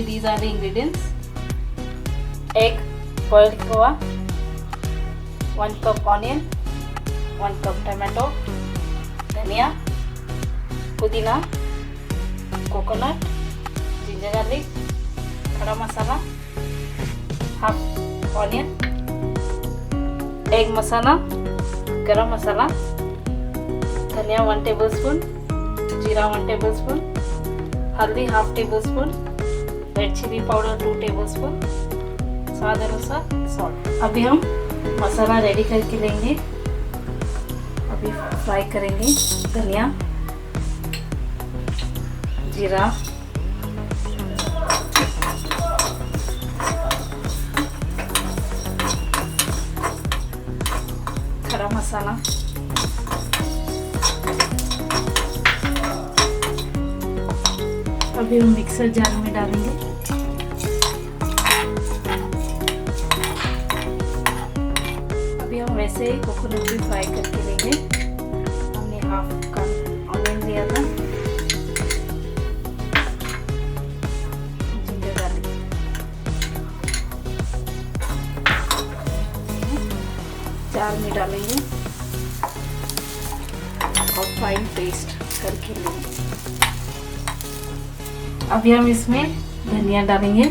these are the ingredients: egg boiled हुआ, 1 cup onion, 1 cup tomato, धनिया, पुदीना, coconut, ginger garlic, खड़ा मसाला, half onion, egg मसाला, गरम मसाला, धनिया 1 tablespoon, जीरा 1 tablespoon, हल्दी half tablespoon, red chilli powder 2 tablespoon, स्वाद अनुसार सॉल्ट। अभी हम मसाला रेडी करके लेंगे। अभी फ्राई करेंगे धनिया, जीरा, खड़ा मसाला, अभी हम मिक्सर जार में डालेंगे। अभी हम वैसे ही कोकोनट भी फ्राई करके लेंगे। हमने हाफ का ऑनियन लिया था, जिंजर गार्लिक, जार में डालेंगे और फाइन पेस्ट करके लेंगे। अभी हम इसमें धनिया डालेंगे,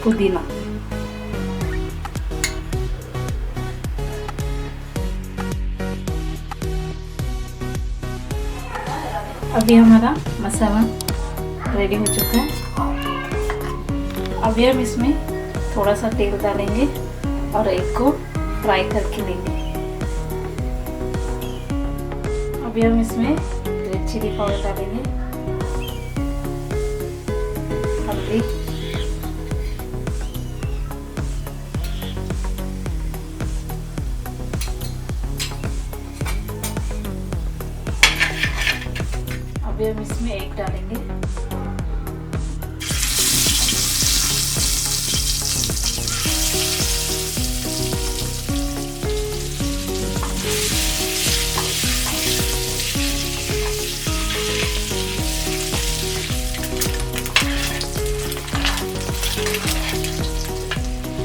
पुदीना, अभी हमारा मसाला रेडी हो चुका है। अभी हम इसमें थोड़ा सा तेल डालेंगे और एग को फ्राई करके लेंगे। अभी हम इसमें रेड चिली पाउडर डालेंगे, हल्दी, अभी हम इसमें एग डालेंगे,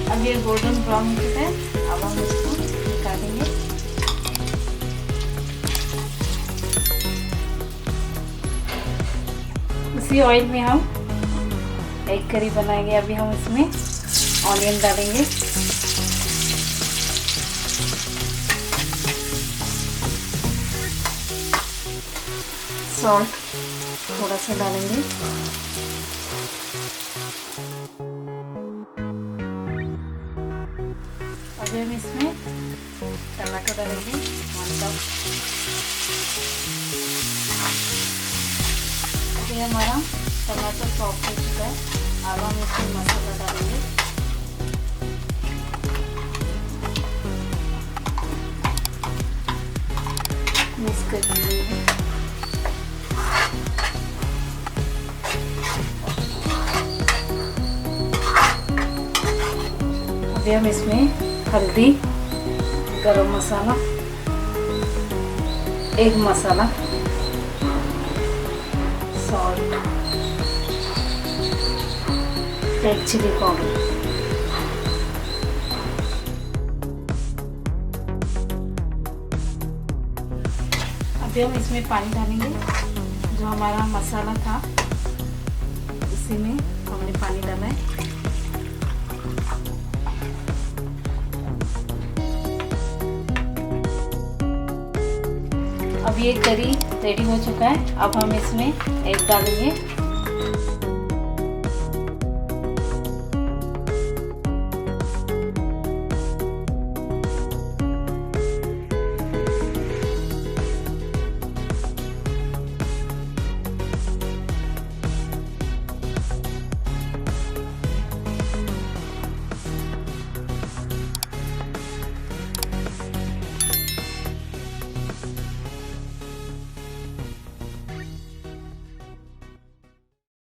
अब ये गोल्डन ब्राउन हो चुका है। अब हम इसको निकालेंगे। उसी ऑयल में हम एग करी बनाएंगे। अभी हम इसमें ऑनियन डालेंगे, सॉल्ट थोड़ा सा डालेंगे, अभी हम इसमें टमाटो डालेंगे 1 कप। अभी हमारा टमाटो सॉफ्ट हो चुका है। अब हम इसमें मसाला डालेंगे, मिक्स कर देंगे। अभी हम इसमें हल्दी, गरम मसाला, एग मसाला, सॉल्ट, रेड चिली पाउडर, अभी हम इसमें पानी डालेंगे। जो हमारा मसाला था उसी में हमने पानी डाला है। अब ये करी रेडी हो चुका है। अब हम इसमें एग डालेंगे।